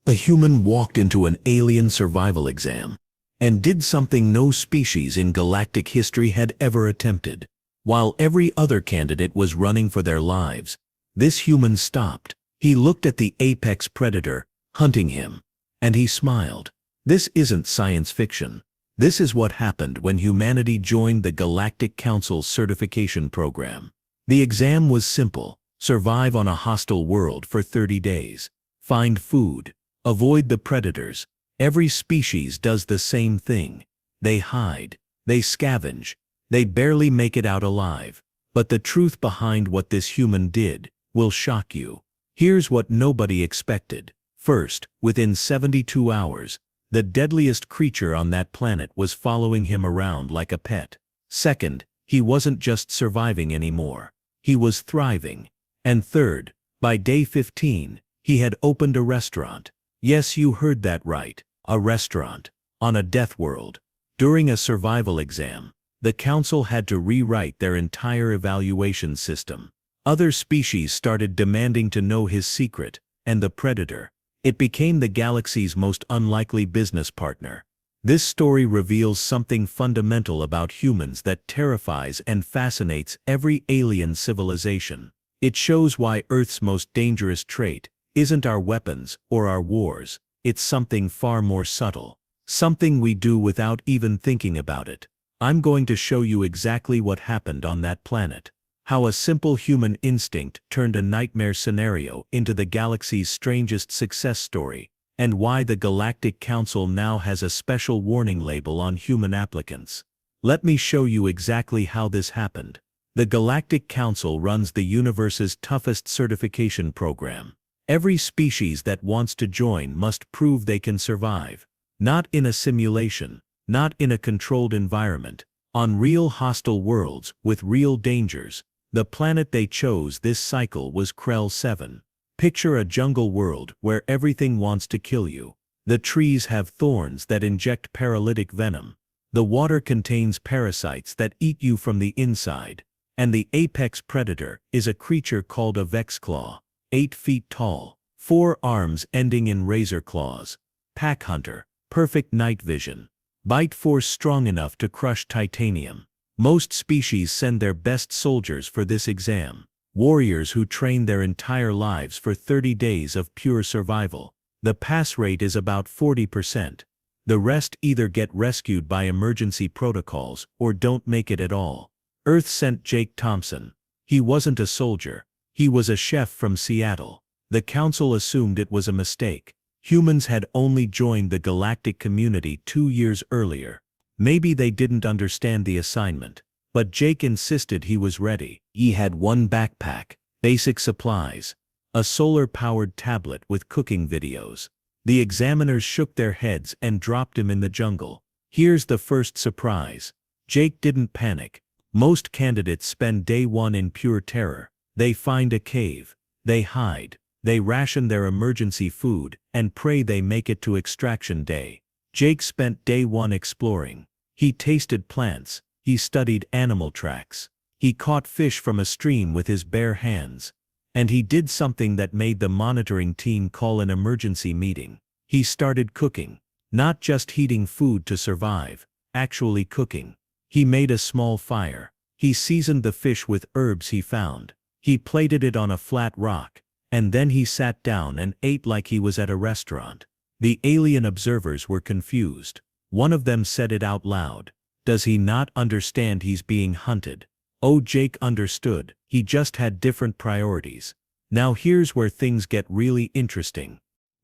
A human walked into an alien survival exam and did something no species in galactic history had ever attempted. While every other candidate was running for their lives, this human stopped. He looked at the apex predator, hunting him, and he smiled. This isn't science fiction. This is what happened when humanity joined the Galactic Council's certification program. The exam was simple: survive on a hostile world for 30 days. Find food. Avoid the predators. Every species does the same thing. They hide. They scavenge. They barely make it out alive. But the truth behind what this human did will shock you. Here's what nobody expected. First, within 72 hours, the deadliest creature on that planet was following him around like a pet. Second, he wasn't just surviving anymore. He was thriving. And third, by day 15, he had opened a restaurant. Yes, you heard that right. A restaurant. On a death world. During a survival exam, the council had to rewrite their entire evaluation system. Other species started demanding to know his secret, and the predator. It became the galaxy's most unlikely business partner. This story reveals something fundamental about humans that terrifies and fascinates every alien civilization. It shows why Earth's most dangerous trait isn't our weapons or our wars. It's something far more subtle. Something we do without even thinking about it. I'm going to show you exactly what happened on that planet. How a simple human instinct turned a nightmare scenario into the galaxy's strangest success story, and why the Galactic Council now has a special warning label on human applicants. Let me show you exactly how this happened. The Galactic Council runs the universe's toughest certification program. Every species that wants to join must prove they can survive. Not in a simulation, not in a controlled environment, on real hostile worlds with real dangers. The planet they chose this cycle was Krell 7. Picture a jungle world where everything wants to kill you. The trees have thorns that inject paralytic venom. The water contains parasites that eat you from the inside. And the apex predator is a creature called a Vexclaw, 8 feet tall, 4 arms ending in razor claws. Pack hunter, perfect night vision. Bite force strong enough to crush titanium. Most species send their best soldiers for this exam. Warriors who train their entire lives for 30 days of pure survival. The pass rate is about 40%. The rest either get rescued by emergency protocols or don't make it at all. Earth sent Jake Thompson. He wasn't a soldier. He was a chef from Seattle. The council assumed it was a mistake. Humans had only joined the galactic community 2 years earlier. Maybe they didn't understand the assignment. But Jake insisted he was ready. He had one backpack, basic supplies, a solar-powered tablet with cooking videos. The examiners shook their heads and dropped him in the jungle. Here's the first surprise. Jake didn't panic. Most candidates spend day 1 in pure terror. They find a cave. They hide. They ration their emergency food and pray they make it to extraction day. Jake spent day 1 exploring. He tasted plants. He studied animal tracks. He caught fish from a stream with his bare hands. And he did something that made the monitoring team call an emergency meeting. He started cooking. Not just heating food to survive, actually cooking. He made a small fire. He seasoned the fish with herbs he found. He plated it on a flat rock. And then he sat down and ate like he was at a restaurant. The alien observers were confused. One of them said it out loud. Does he not understand he's being hunted? Oh, Jake understood. He just had different priorities. Now here's where things get really interesting.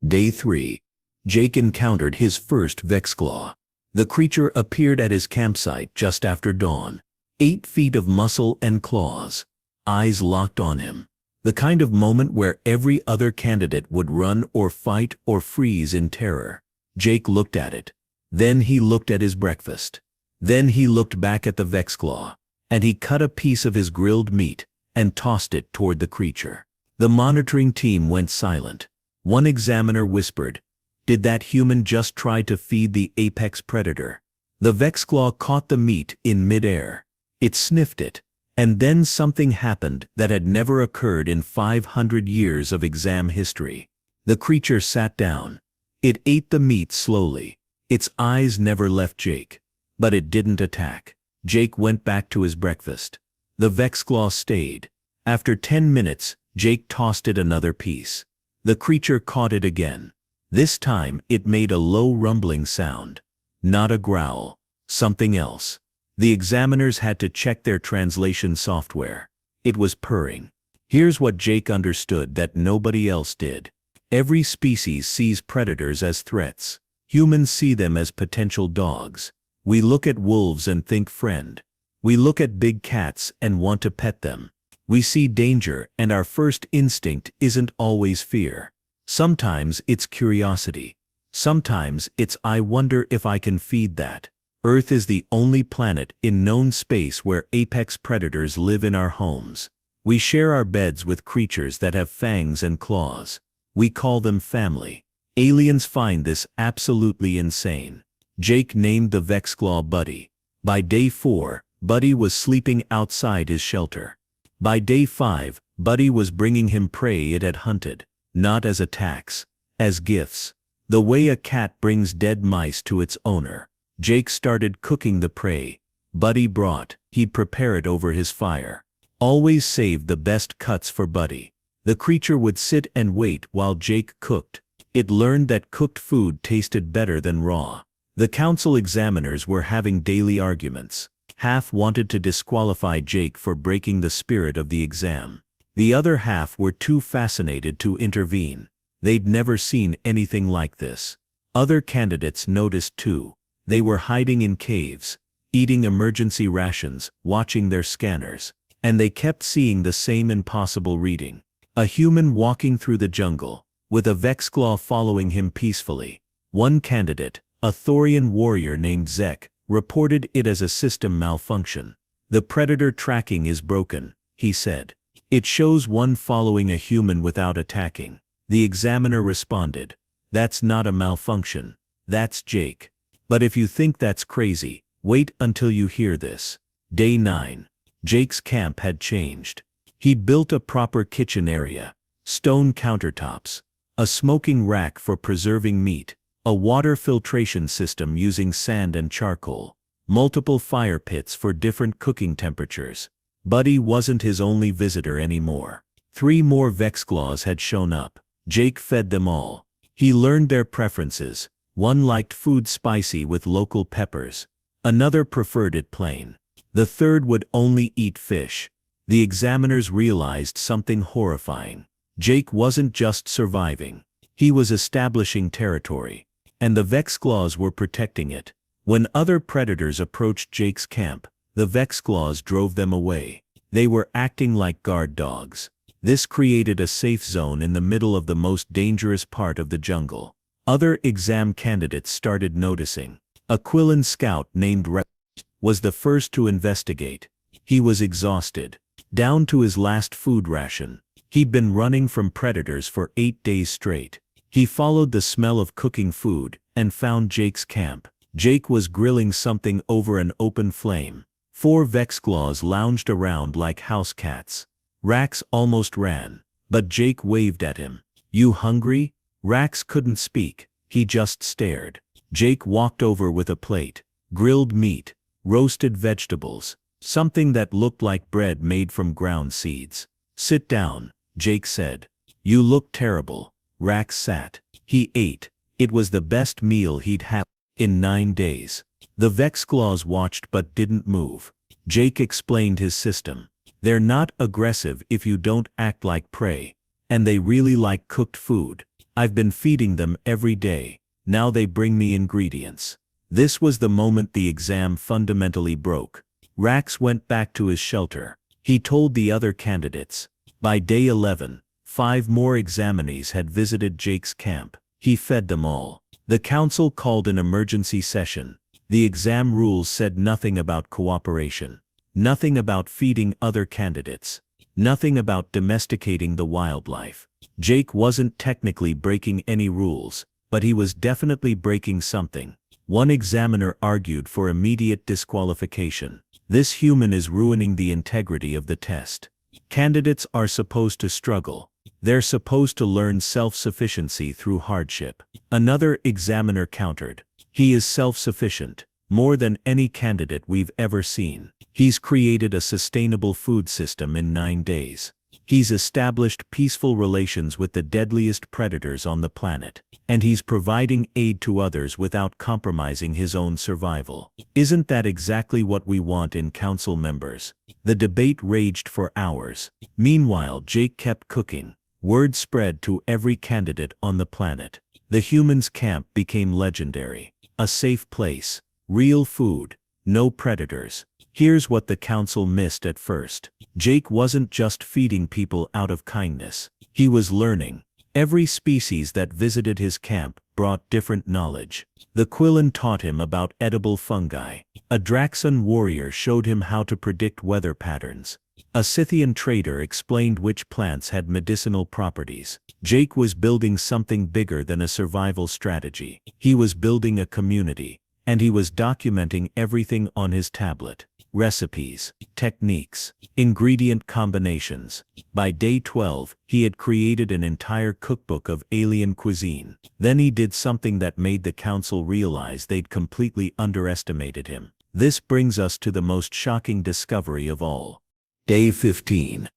Day 3. Jake encountered his first Vexclaw. The creature appeared at his campsite just after dawn. 8 feet of muscle and claws. Eyes locked on him. The kind of moment where every other candidate would run or fight or freeze in terror. Jake looked at it. Then he looked at his breakfast. Then he looked back at the Vexclaw. And he cut a piece of his grilled meat and tossed it toward the creature. The monitoring team went silent. One examiner whispered, "Did that human just try to feed the apex predator?" The Vexclaw caught the meat in midair. It sniffed it. And then something happened that had never occurred in 500 years of exam history. The creature sat down. It ate the meat slowly. Its eyes never left Jake. But it didn't attack. Jake went back to his breakfast. The Vexclaw stayed. After 10 minutes, Jake tossed it another piece. The creature caught it again. This time, it made a low rumbling sound. Not a growl. Something else. The examiners had to check their translation software. It was purring. Here's what Jake understood that nobody else did. Every species sees predators as threats. Humans see them as potential dogs. We look at wolves and think friend. We look at big cats and want to pet them. We see danger and our first instinct isn't always fear. Sometimes it's curiosity. Sometimes it's I wonder if I can feed that. Earth is the only planet in known space where apex predators live in our homes. We share our beds with creatures that have fangs and claws. We call them family. Aliens find this absolutely insane. Jake named the Vexclaw Buddy. By day 4, Buddy was sleeping outside his shelter. By day 5, Buddy was bringing him prey it had hunted, not as attacks, as gifts. The way a cat brings dead mice to its owner. Jake started cooking the prey. Buddy brought, he'd prepare it over his fire. Always saved the best cuts for Buddy. The creature would sit and wait while Jake cooked. It learned that cooked food tasted better than raw. The council examiners were having daily arguments. Half wanted to disqualify Jake for breaking the spirit of the exam. The other half were too fascinated to intervene. They'd never seen anything like this. Other candidates noticed too. They were hiding in caves, eating emergency rations, watching their scanners. And they kept seeing the same impossible reading. A human walking through the jungle, with a Vexclaw following him peacefully. One candidate, a Thorian warrior named Zek, reported it as a system malfunction. The predator tracking is broken, he said. It shows one following a human without attacking. The examiner responded, that's not a malfunction. That's Jake. But if you think that's crazy, wait until you hear this. Day 9. Jake's camp had changed. He'd built a proper kitchen area, stone countertops, a smoking rack for preserving meat, a water filtration system using sand and charcoal, multiple fire pits for different cooking temperatures. Buddy wasn't his only visitor anymore. 3 more Vexclaws had shown up. Jake fed them all. He learned their preferences. One liked food spicy with local peppers. Another preferred it plain. The third would only eat fish. The examiners realized something horrifying. Jake wasn't just surviving. He was establishing territory. And the Vexclaws were protecting it. When other predators approached Jake's camp, the Vexclaws drove them away. They were acting like guard dogs. This created a safe zone in the middle of the most dangerous part of the jungle. Other exam candidates started noticing. A Quillan scout named was the first to investigate. He was exhausted, down to his last food ration. He'd been running from predators for 8 days straight. He followed the smell of cooking food and found Jake's camp. Jake was grilling something over an open flame. 4 Vexclaws lounged around like house cats. Rax almost ran, but Jake waved at him. You hungry? Rax couldn't speak. He just stared. Jake walked over with a plate. Grilled meat, roasted vegetables, something that looked like bread made from ground seeds. Sit down, Jake said. You look terrible. Rax sat. He ate. It was the best meal he'd had in 9 days. The Vexclaws watched but didn't move. Jake explained his system. They're not aggressive if you don't act like prey. And they really like cooked food. I've been feeding them every day. Now they bring me ingredients. This was the moment the exam fundamentally broke. Rax went back to his shelter. He told the other candidates. By day 11, 5 more examinees had visited Jake's camp. He fed them all. The council called an emergency session. The exam rules said nothing about cooperation. Nothing about feeding other candidates. Nothing about domesticating the wildlife. Jake wasn't technically breaking any rules, but he was definitely breaking something. One examiner argued for immediate disqualification. This human is ruining the integrity of the test. Candidates are supposed to struggle. They're supposed to learn self-sufficiency through hardship. Another examiner countered. He is self-sufficient, more than any candidate we've ever seen. He's created a sustainable food system in 9 days. He's established peaceful relations with the deadliest predators on the planet. And he's providing aid to others without compromising his own survival. Isn't that exactly what we want in council members? The debate raged for hours. Meanwhile, Jake kept cooking. Word spread to every candidate on the planet. The humans' camp became legendary. A safe place, real food, no predators. Here's what the council missed at first. Jake wasn't just feeding people out of kindness. He was learning. Every species that visited his camp brought different knowledge. The Quillen taught him about edible fungi. A Draxan warrior showed him how to predict weather patterns. A Scythian trader explained which plants had medicinal properties. Jake was building something bigger than a survival strategy. He was building a community, and he was documenting everything on his tablet. Recipes, techniques, ingredient combinations. By day 12, he had created an entire cookbook of alien cuisine. Then he did something that made the council realize they'd completely underestimated him. This brings us to the most shocking discovery of all. Day 15.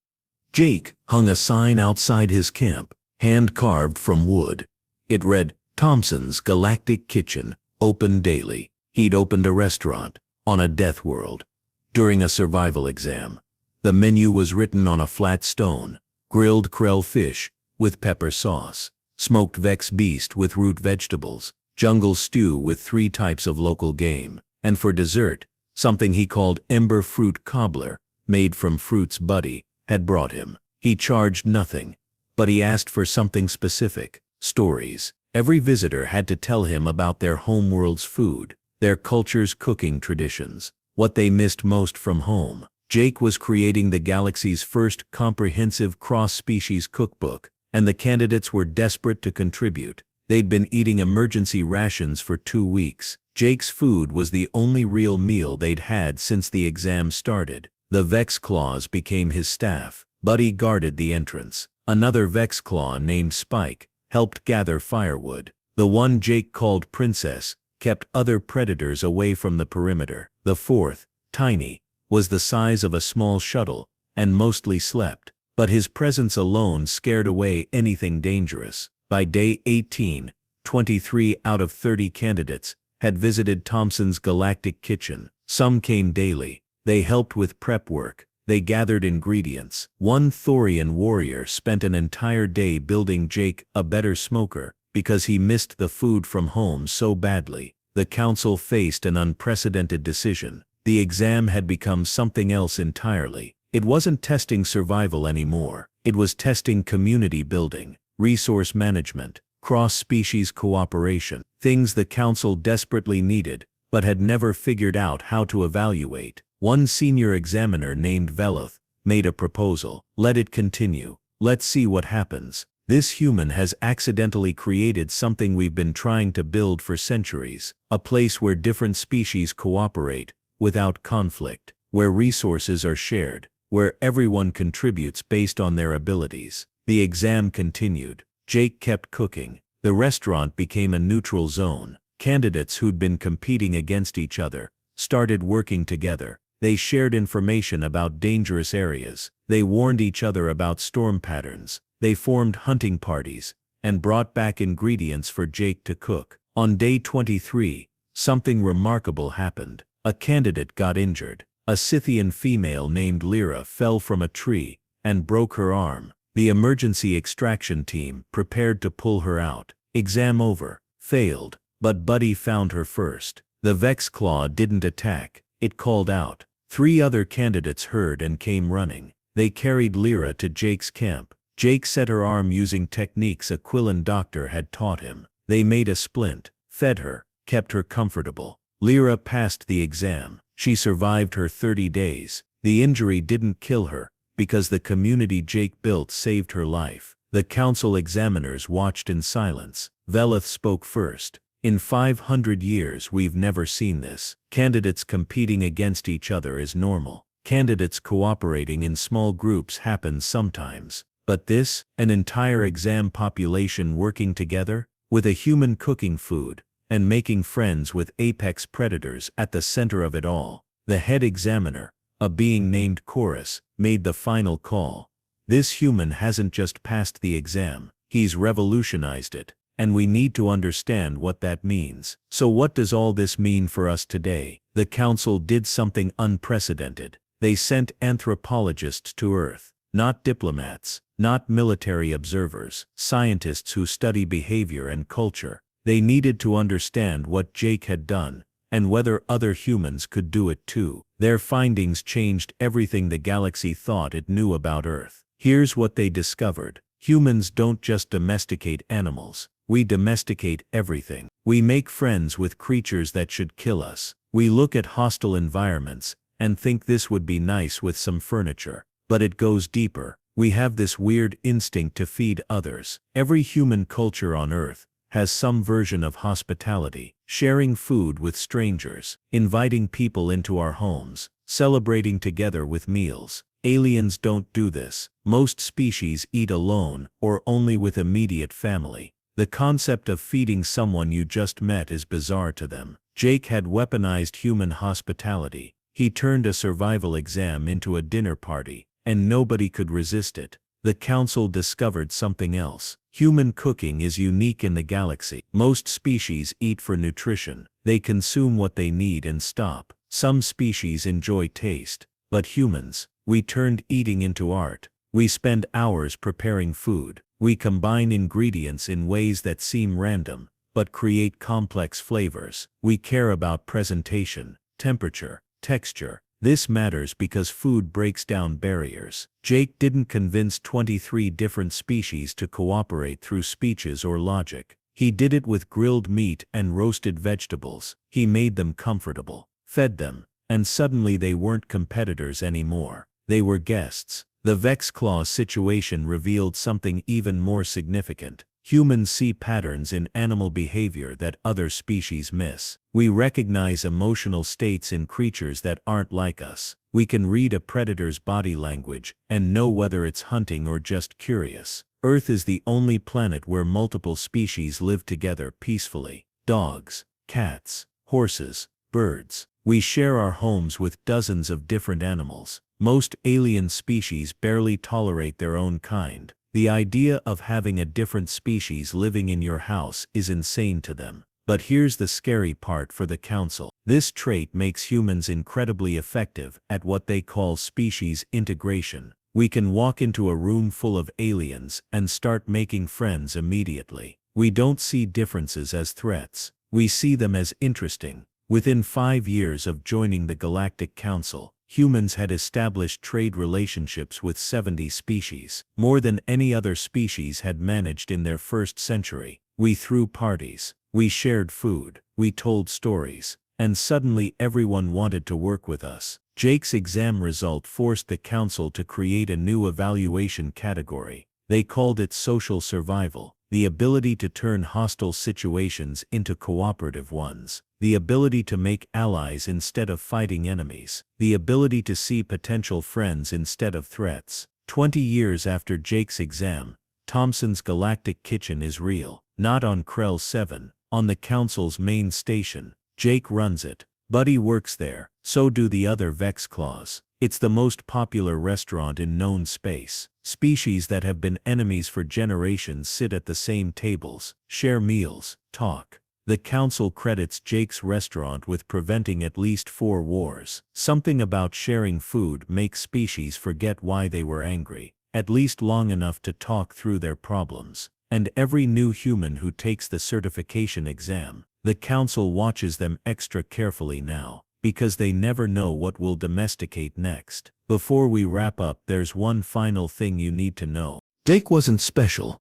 Jake hung a sign outside his camp, hand-carved from wood. It read, "Thompson's Galactic Kitchen, open daily." He'd opened a restaurant on a death world. During a survival exam, the menu was written on a flat stone: grilled krell fish with pepper sauce, smoked vex beast with root vegetables, jungle stew with 3 types of local game, and for dessert, something he called ember fruit cobbler, made from fruits Buddy had brought him. He charged nothing, but he asked for something specific: stories. Every visitor had to tell him about their homeworld's food, their culture's cooking traditions, what they missed most from home. Jake was creating the galaxy's first comprehensive cross-species cookbook, and the candidates were desperate to contribute. They'd been eating emergency rations for 2 weeks. Jake's food was the only real meal they'd had since the exam started. The Vexclaws became his staff. Buddy guarded the entrance. Another Vexclaw named Spike helped gather firewood. The one Jake called Princess kept other predators away from the perimeter. The fourth, Tiny, was the size of a small shuttle and mostly slept, but his presence alone scared away anything dangerous. By day 18, 23 out of 30 candidates had visited Thompson's Galactic Kitchen. Some came daily. They helped with prep work. They gathered ingredients. One Thorian warrior spent an entire day building Jake a better smoker because he missed the food from home so badly. The council faced an unprecedented decision. The exam had become something else entirely. It wasn't testing survival anymore. It was testing community building, resource management, cross-species cooperation, things the council desperately needed, but had never figured out how to evaluate. One senior examiner named Veloth made a proposal. Let it continue. Let's see what happens. This human has accidentally created something we've been trying to build for centuries. A place where different species cooperate without conflict, where resources are shared, where everyone contributes based on their abilities. The exam continued. Jake kept cooking. The restaurant became a neutral zone. Candidates who'd been competing against each other started working together. They shared information about dangerous areas. They warned each other about storm patterns. They formed hunting parties and brought back ingredients for Jake to cook. On day 23, something remarkable happened. A candidate got injured. A Scythian female named Lyra fell from a tree and broke her arm. The emergency extraction team prepared to pull her out. Exam over. Failed. But Buddy found her first. The Vexclaw didn't attack. It called out. 3 other candidates heard and came running. They carried Lyra to Jake's camp. Jake set her arm using techniques a Quillen doctor had taught him. They made a splint, fed her, kept her comfortable. Lyra passed the exam. She survived her 30 days. The injury didn't kill her, because the community Jake built saved her life. The council examiners watched in silence. Veloth spoke first. In 500 years we've never seen this. Candidates competing against each other is normal. Candidates cooperating in small groups happens sometimes. But this, an entire exam population working together, with a human cooking food, and making friends with apex predators at the center of it all. The head examiner, a being named Chorus, made the final call. This human hasn't just passed the exam, he's revolutionized it, and we need to understand what that means. So what does all this mean for us today? The Council did something unprecedented. They sent anthropologists to Earth, not diplomats, not military observers, scientists who study behavior and culture. They needed to understand what Jake had done, and whether other humans could do it too. Their findings changed everything the galaxy thought it knew about Earth. Here's what they discovered. Humans don't just domesticate animals. We domesticate everything. We make friends with creatures that should kill us. We look at hostile environments and think this would be nice with some furniture. But it goes deeper. We have this weird instinct to feed others. Every human culture on Earth has some version of hospitality, sharing food with strangers, inviting people into our homes, celebrating together with meals. Aliens don't do this. Most species eat alone or only with immediate family. The concept of feeding someone you just met is bizarre to them. Jake had weaponized human hospitality. He turned a survival exam into a dinner party, and nobody could resist it. The Council discovered something else. Human cooking is unique in the galaxy. Most species eat for nutrition. They consume what they need and stop. Some species enjoy taste. But humans, we turned eating into art. We spend hours preparing food. We combine ingredients in ways that seem random, but create complex flavors. We care about presentation, temperature, texture. This matters because food breaks down barriers. Jake didn't convince 23 different species to cooperate through speeches or logic. He did it with grilled meat and roasted vegetables. He made them comfortable, fed them, and suddenly they weren't competitors anymore. They were guests. The Vexclaws situation revealed something even more significant. Humans see patterns in animal behavior that other species miss. We recognize emotional states in creatures that aren't like us. We can read a predator's body language and know whether it's hunting or just curious. Earth is the only planet where multiple species live together peacefully. Dogs, cats, horses, birds. We share our homes with dozens of different animals. Most alien species barely tolerate their own kind. The idea of having a different species living in your house is insane to them. But here's the scary part for the Council. This trait makes humans incredibly effective at what they call species integration. We can walk into a room full of aliens and start making friends immediately. We don't see differences as threats. We see them as interesting. Within 5 years of joining the Galactic Council, humans had established trade relationships with 70 species, more than any other species had managed in their first century. We threw parties, we shared food, we told stories, and suddenly everyone wanted to work with us. Jake's exam result forced the Council to create a new evaluation category. They called it social survival, the ability to turn hostile situations into cooperative ones. The ability to make allies instead of fighting enemies. The ability to see potential friends instead of threats. 20 years after Jake's exam, Thompson's Galactic Kitchen is real. Not on Krell 7, on the Council's main station. Jake runs it. Buddy works there. So do the other Vexclaws. It's the most popular restaurant in known space. Species that have been enemies for generations sit at the same tables, share meals, talk. The Council credits Jake's restaurant with preventing at least 4 wars. Something about sharing food makes species forget why they were angry, at least long enough to talk through their problems. And every new human who takes the certification exam, the Council watches them extra carefully now, because they never know what will domesticate next. Before we wrap up, there's one final thing you need to know. Jake wasn't special.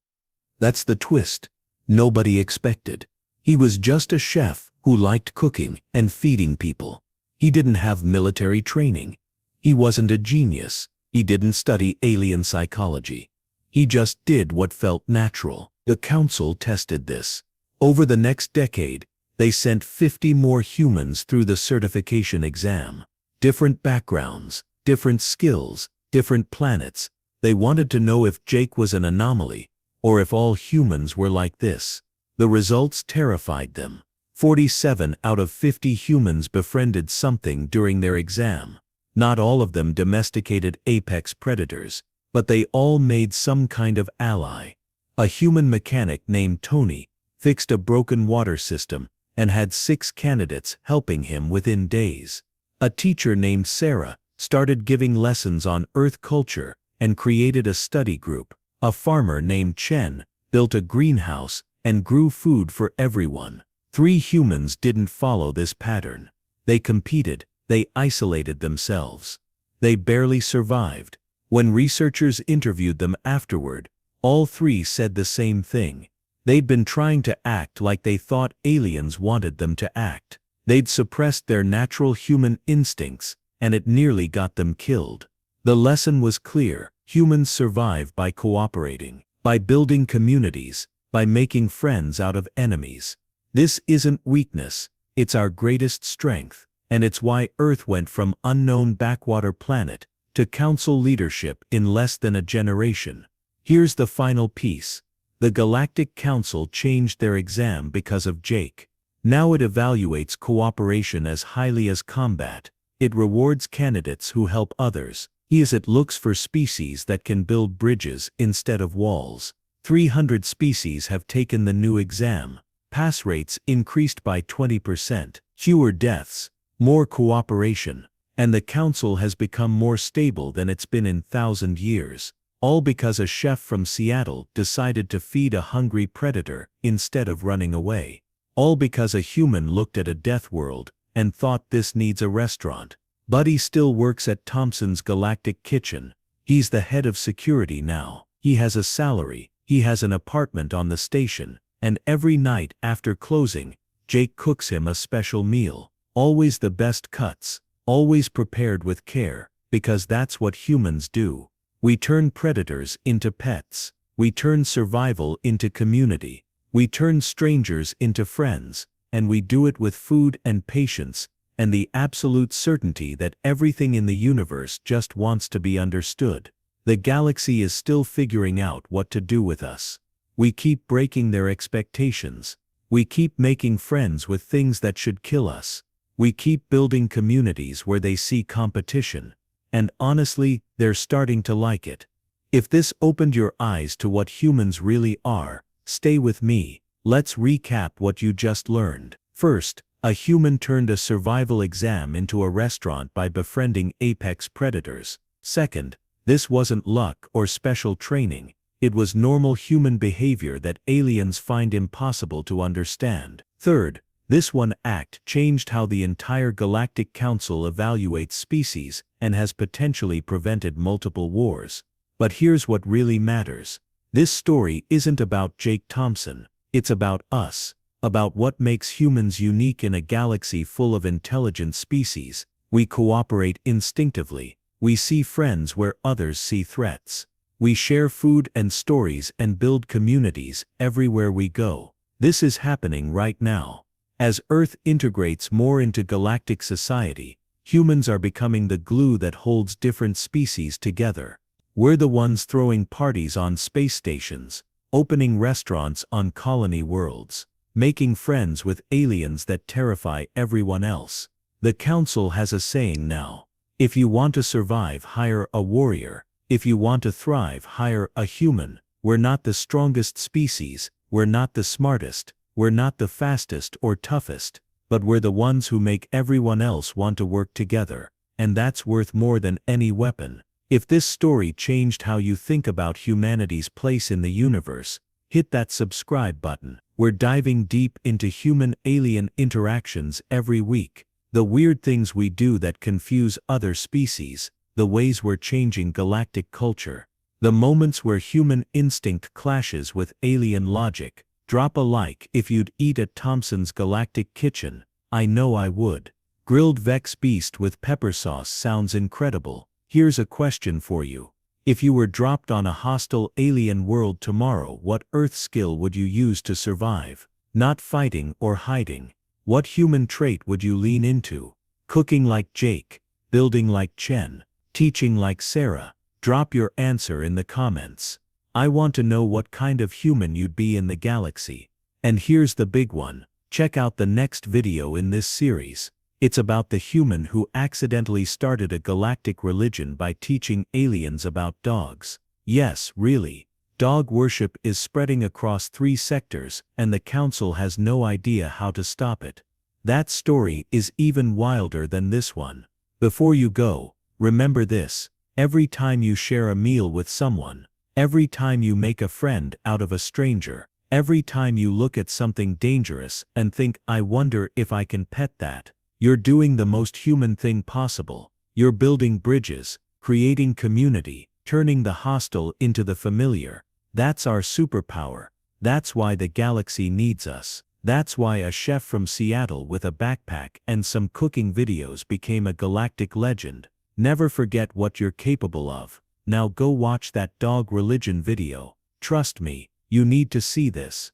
That's the twist. Nobody expected. He was just a chef who liked cooking and feeding people. He didn't have military training. He wasn't a genius. He didn't study alien psychology. He just did what felt natural. The Council tested this. Over the next decade, they sent 50 more humans through the certification exam. Different backgrounds, different skills, different planets, They wanted to know if Jake was an anomaly, or if all humans were like this. The results terrified them. 47 out of 50 humans befriended something during their exam. Not all of them domesticated apex predators, but they all made some kind of ally. A human mechanic named Tony fixed a broken water system and had 6 candidates helping him within days. A teacher named Sarah started giving lessons on Earth culture and created a study group. A farmer named Chen built a greenhouse and grew food for everyone. 3 humans didn't follow this pattern. They competed, they isolated themselves. They barely survived. When researchers interviewed them afterward, all 3 said the same thing. They'd been trying to act like they thought aliens wanted them to act. They'd suppressed their natural human instincts, and it nearly got them killed. The lesson was clear: humans survive by cooperating, by building communities, by making friends out of enemies. This isn't weakness, it's our greatest strength, and it's why Earth went from unknown backwater planet to council leadership in less than a generation. Here's the final piece. The Galactic Council changed their exam because of Jake. Now it evaluates cooperation as highly as combat. It rewards candidates who help others. It looks for species that can build bridges instead of walls. 300 species have taken the new exam. Pass rates increased by 20%. Fewer deaths, more cooperation, and the council has become more stable than it's been in 1,000 years. All because a chef from Seattle decided to feed a hungry predator instead of running away. All because a human looked at a death world and thought this needs a restaurant. Buddy still works at Thompson's Galactic Kitchen. He's the head of security now. He has a salary, he has an apartment on the station, and every night after closing, Jake cooks him a special meal. Always the best cuts, always prepared with care, because that's what humans do. We turn predators into pets. We turn survival into community. We turn strangers into friends, and we do it with food and patience, and the absolute certainty that everything in the universe just wants to be understood. The galaxy is still figuring out what to do with us. We keep breaking their expectations. We keep making friends with things that should kill us. We keep building communities where they see competition. And honestly, they're starting to like it. If this opened your eyes to what humans really are, stay with me. Let's recap what you just learned. First, a human turned a survival exam into a restaurant by befriending apex predators. Second, this wasn't luck or special training. It was normal human behavior that aliens find impossible to understand. Third, this one act changed how the entire Galactic Council evaluates species and has potentially prevented multiple wars. But here's what really matters. This story isn't about Jake Thompson. It's about us. About what makes humans unique in a galaxy full of intelligent species. We cooperate instinctively. We see friends where others see threats. We share food and stories and build communities everywhere we go. This is happening right now. As Earth integrates more into galactic society, humans are becoming the glue that holds different species together. We're the ones throwing parties on space stations, opening restaurants on colony worlds, making friends with aliens that terrify everyone else. The Council has a saying now. If you want to survive, hire a warrior. If you want to thrive, hire a human. We're not the strongest species, we're not the smartest, we're not the fastest or toughest, but we're the ones who make everyone else want to work together, and that's worth more than any weapon. If this story changed how you think about humanity's place in the universe, hit that subscribe button. We're diving deep into human-alien interactions every week, the weird things we do that confuse other species, the ways we're changing galactic culture, the moments where human instinct clashes with alien logic. Drop a like if you'd eat at Thompson's Galactic Kitchen. I know I would. Grilled Vex Beast with pepper sauce sounds incredible. Here's a question for you. If you were dropped on a hostile alien world tomorrow, what Earth skill would you use to survive? Not fighting or hiding. What human trait would you lean into? Cooking like Jake, building like Chen, teaching like Sarah, Drop your answer in the comments. I want to know what kind of human you'd be in the galaxy. And here's the big one. Check out the next video in this series. It's about the human who accidentally started a galactic religion by teaching aliens about dogs. Yes, really. Dog worship is spreading across 3 sectors, and the council has no idea how to stop it. That story is even wilder than this one. Before you go, remember this: every time you share a meal with someone, every time you make a friend out of a stranger, every time you look at something dangerous and think, I wonder if I can pet that, you're doing the most human thing possible. You're building bridges, creating community, turning the hostile into the familiar. That's our superpower. That's why the galaxy needs us. That's why a chef from Seattle with a backpack and some cooking videos became a galactic legend. Never forget what you're capable of. Now go watch that dog religion video. Trust me, you need to see this.